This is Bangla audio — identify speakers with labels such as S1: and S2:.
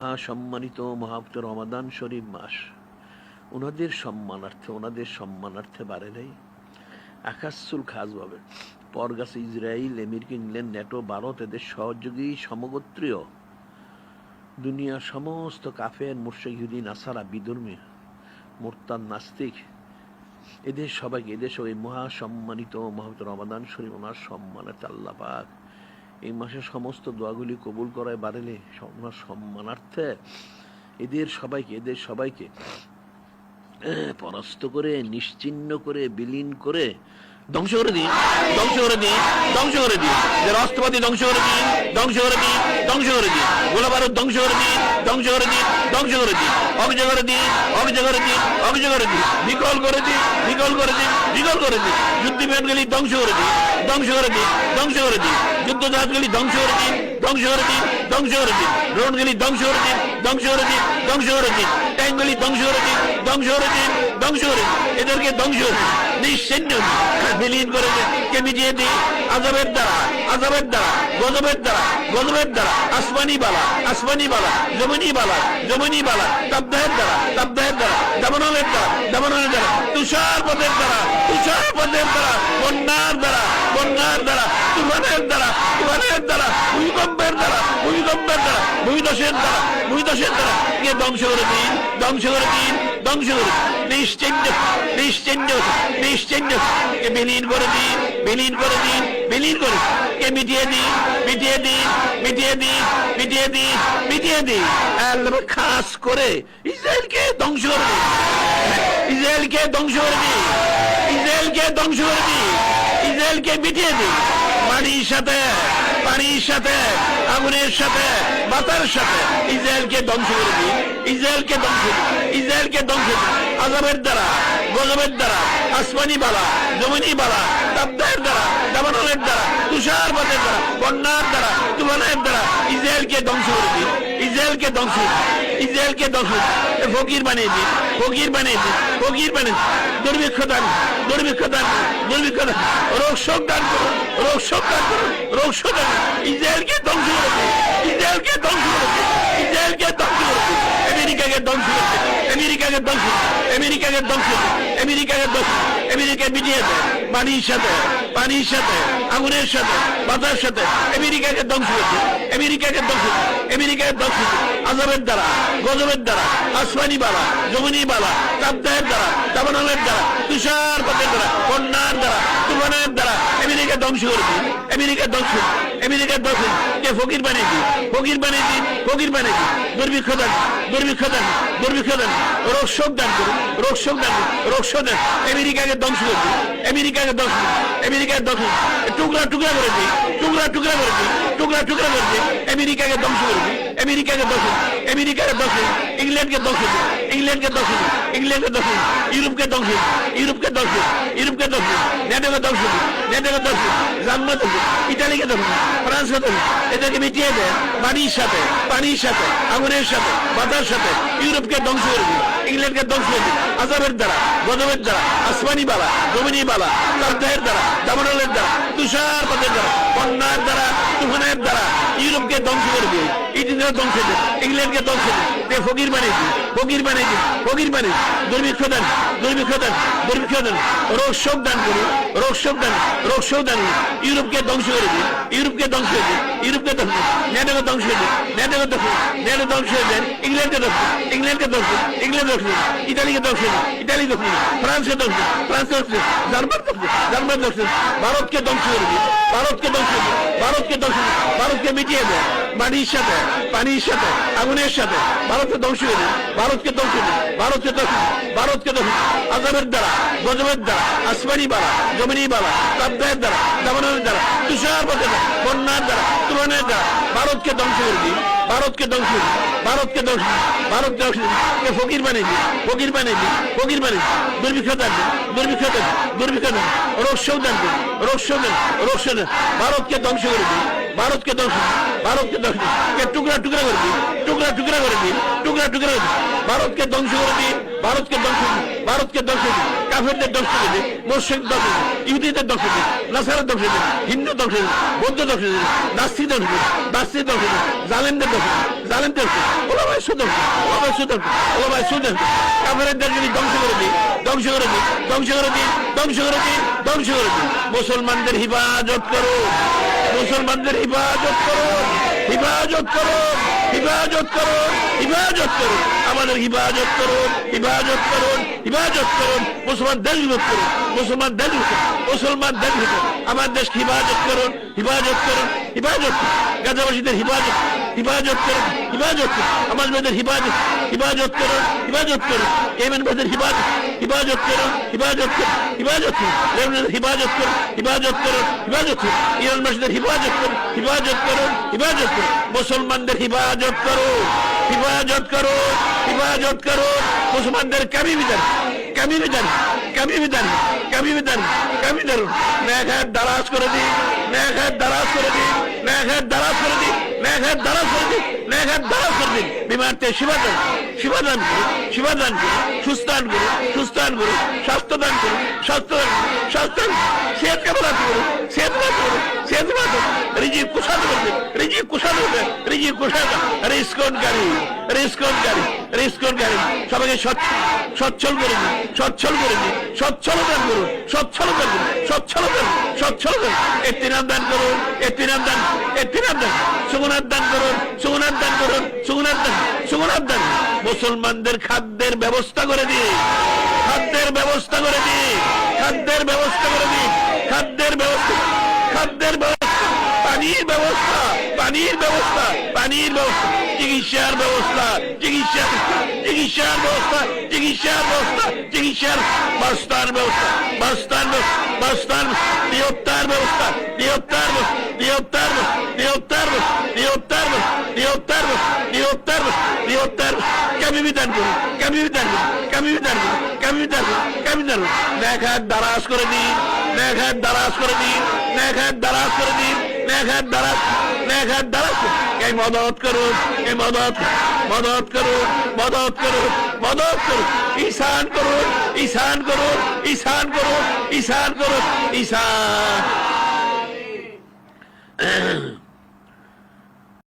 S1: সম্মানিত মহাপবিত্র রমাদান শরীফ মাস ওনাদের সম্মানার্থে বাড়ে নেই আকাশুল খাসভাবে পরগাছে Israel, America, England, NATO, Bharat এদের সহযোগী সমগোত্রীয় দুনিয়ার সমস্ত কাফের, মুশরিক, ইহুদি, নাসারা, বিধর্মী, মুরতাদ, নাস্তিক এদের সবাইকে এই মহাসম্মানিত মহাপবিত্র রমাদান শরীফ ওনার সম্মানার্থে আল্লাহ পাক এই মাসে সমস্ত দোয়াগুলি কবুল করায় বাড়লে ওনার সম্মানার্থে এদের সবাইকে পরাস্ত করে, নিশ্চিহ্ন করে, বিলীন করে ধ্বংস করে দিন, যে রাষ্ট্রপতি ধ্বংস করে দিন, গোলা বারুদ ধ্বংস করে দিন, অভিযোগ করে দিন, বিকল করে দিন, যুদ্ধ বিমানগুলি ধ্বংস করে দিন, যুদ্ধ জাহাজগুলি ধ্বংস করে দিন, ড্রোনগুলি ধ্বংস করে দিন, ট্যাঙ্কগুলি ধ্বংস করে দিন, এদেরকে ধ্বংস করে নিশ্চিহ্ন বিলীন করে কে মিটিয়ে দিই আযাবের দ্বারা, গজবের দ্বারা, আসমানি বালা, জমিনি বালা, তাবদাহের দ্বারা, দাবানলের দ্বারা, তুষারপাতের দ্বারা, বন্যার দ্বারা, তুফানের দ্বারা, ভূমিকম্পের দ্বারা, ভূমিধসের দ্বারা কে ধ্বংস করে দিন, নিশ্চিহ্ন কে বিলীন করে কে মিটিয়ে দিন, খাস করে ইসরায়েলকে ধ্বংস করে দিন, ইসরায়েলকে মিটিয়ে দিন, পানির সাথে, আগুনের সাথে, বাতার সাথে ইসরায়েলকে ধ্বংস করে দিন, আযাবের দ্বারা, গজবের দ্বারা, আসমানি বালা, জমিনি বালা, তাবদাহের দ্বারা, দাবানলের দ্বারা, তুষারপাতের দ্বারা, বন্যার দ্বারা, তুফানের দ্বারা ইসরায়েলকে ধ্বংস করে দিন, ফকির বানিয়ে দিন, দুর্ভিক্ষ দান, রোগ শোক দান করুন, ইসরায়েলকে ধ্বংস করে দিন, আমেরিকাকে ধ্বংস করে দিন, আমেরিকাকে মিটিয়ে দেয়, পানির সাথে, আগুনের সাথে, বাতার সাথে আমেরিকাকে ধ্বংস করে দিন, আযাবের দ্বারা, গজবের দ্বারা, আসমানি বালা, জমিনি বালা, তাবদাহের দ্বারা, দাবানলের দ্বারা, তুষারপাতের দ্বারা, বন্যার দ্বারা, তুফানের দ্বারা আমেরিকা ধ্বংস করে দিন, কে ফকির বানিয়ে দিন, দুর্ভিক্ষ দান, রোগ শোক দান করুন, আমেরিকাকে ধ্বংস করে দিন, টুকরা করে দিন, আমেরিকাকে ধ্বংস করে দিন, ইংল্যান্ডকে ধ্বংস দিন, ইউরোপকে ধ্বংস দিন, নেটোকে ধ্বংস দিন, জার্মানি ধ্বংস দিন, ইটালিকে ধ্বংস দিন, ফ্রান্সকে ধ্বংস দিন, এদেরকে মিটিয়ে দেন, পানির সাথে, আগুনের সাথে, বাতার সাথে ইউরোপকে ধ্বংস করে দিন, ইংল্যান্ডকে ধ্বংস করে দিন, আযাবের দ্বারা, গজবের দ্বারা, আসমানি বালা, জমিনি বালা, তাবদাহের দ্বারা, দাবানলের দ্বারা, তুষারপাতের দ্বারা, বন্যার দ্বারা, তুফানের দ্বারা ইউরোপকে ধ্বংস করে দিন, ইটালিকে ধ্বংস দিন, ইংল্যান্ডকে ধ্বংস দিন, ফকির বানিয়ে দিন, দুর্ভিক্ষ দান, রোগ শোক দান করুন, ইউরোপকে ধ্বংস করে দিন, নেটোকে ধ্বংস করে দিন, ইংল্যান্ডকে ধ্বংস দিন, ইটালিকে ধ্বংস দিন, ফ্রান্সকে ধ্বংস দিন, জার্মানি ধ্বংস দিন, ভারতকে ধ্বংস করে দিন, ভারতকে মিটিয়ে দেন, পানির সাথে, আগুনের সাথে ভারতকে ধ্বংস করে দিন, আযাবের দ্বারা, গজবের দ্বারা, আসমানি বালা, জমিনি বালা, তাবদাহের দ্বারা, দাবানলের দ্বারা, তুষারপাতের দ্বারা, বন্যার দ্বারা, তুফানের দ্বারা ভারতকে ধ্বংস করে দিন, ফকির বানিয়ে দিন, দুর্ভিক্ষ দান, রোগ শোক দান, ভারতকে ধ্বংস করে দিন, ধ্বংসকে টুকরা টুকরা করে দিন, টুকরা টুকরা করে দিন, টুকরা টুকরা করে দিন। ভারতকে ধ্বংস করে দিন, ভারতকে ধ্বংস দিন, ভারতকে ধ্বংস দিন, কাফেরদের ধ্বংস করে দিন, মুশরিক ধ্বংস দিন, ইহুদিদের ধ্বংস দিন, নাসারা ধ্বংস দিন, হিন্দু ধ্বংস দিন, বৌদ্ধ ধ্বংস দিন, নাস্তিক ধ্বংস দিন, নাস্তিক ধ্বংস দিন, জালেমদের ধ্বংস দিন, জালেমদের ওলামায়ে সুদ ধ্বংস, ওলামায়ে সুদ ধ্বংস, ওলামায়ে সুদ ধ্বংস, কাফেরদের যদি ধ্বংস করে দিন, ধ্বংস করে দিন, ধ্বংস করে দিন, ধ্বংস করে দিন, ধ্বংস করে দিন। মুসলমানদের হিফাজত করুন, মুসলমানদের হিফাজত করুন, হিফাজত করুন, হিফাজত করুন, হিফাজত করুন, আমাদের হিফাজত করুন, হিফাজত করুন, হিফাজত করুন। মুসলমান দেশ বিভক্ত করুন, মুসলমান দেশ বিভক্ত, মুসলমান দেশ বিভক্ত, আমার দেশকে হিফাজত করুন, হিফাজত করুন, হিফাজত করুন। গাজাবাসীদের হিফাজত, হিফাজত করুন, হিফাজত করুন। আমার মেয়েদের হিফাজত, হিফাজত করুন, হিফাজত করুন। কেমেন মেয়েদের হিফাজত, হিফাজত করুন, হিফাজত করুন, হিফাজত করুন। লেবাননের হিফাজত করুন, হিফাজত করুন, হিফাজত করুন। ইরানবাসীদের হিফাজত করুন, হিফাজত করুন, হিফাজত করুন। মুসলমানদের হিফাজত করুন, হিফাজত করুন, হিফাজত করুন। মুসলমানদের কামি বিধান, কামি বিধান, কামি বিধান, কামি বিধান, কামি ধরুন। মেঘাত দারাজ করে দিন, মেঘাত দারাজ করে দিন, মেঘাত দারাজ করে দিন, মেঘাত দারাজ করে দিন, মেঘাত দারাজ করে দিন। বিমারতে শিবাদান, শিবাদান করুন, শিবাদান করুন, সুস্থান করুন, সুস্থান করুন, স্বাস্থ্যদান করুন, স্বাস্থ্যদান করুন, স্বাস্থ্যদান সেহত কামনা করুন, সেহত করুন, সেহত করুন। রিজিক কুশাদ করবেন, রিজিক কুশাদ করবেন, রিজিক কুশাদ, রিস্কনকারী, রিস্কনকারী, রিস্কনকারী। সবাইকে সচ্ছল করে দিন, সচ্ছল করে দিন, সচ্ছল দান করুন, সচ্ছল করুন, সচ্ছল করুন, সচ্ছল করুন। এত্তিনাম দান করুন, এত্তিনাম দান, এত্তিনাম দান, সুগুনাত দান করুন, সুগুনাত দান করুন, সুগুনাত দান, সুগুনাত দান। মুসলমানদের খাদ্যের ব্যবস্থা করে দিন, খাদ্যের ব্যবস্থা করে দিন, খাদ্যের ব্যবস্থা করে দিন, খাদ্যের ব্যবস্থা, খাদ্যের ব্যবস্থা, পানির ব্যবস্থা, পানির ব্যবস্থা, পানির ব্যবস্থা, চিকিৎসার ব্যবস্থা, চিকিৎসার, চিকিৎসার ব্যবস্থা, চিকিৎসার ব্যবস্থা, চিকিৎসার বাস্তার ব্যবস্থা, বাস্তার বাস্তার নিয়োক্তার ব্যবস্থা, নিয়োক্তার নিয়োক্তার নিয়োক্তার নিয়োক্তার নিয়োক্তার নিয়োক্তার নিয়োক্তার কামি বিধান করুন, কামি বিধান করুন, কামি বিধান করুন, কামি বিধান করুন, কামি বিধান করুন। মেঘাত দারাজ করে দিন, মেঘাত দারাজ করে দিন, মেঘাত দারাজ করে দিন, মেঘাত দারাজ, মেঘাত দারাজ। এই মদত করুন, এই মদত, মদত করুন, মদত করুন, মদত করুন। ঈশান করুন, ঈশান করুন, ঈশান করুন, ঈশান করুন, ঈশান।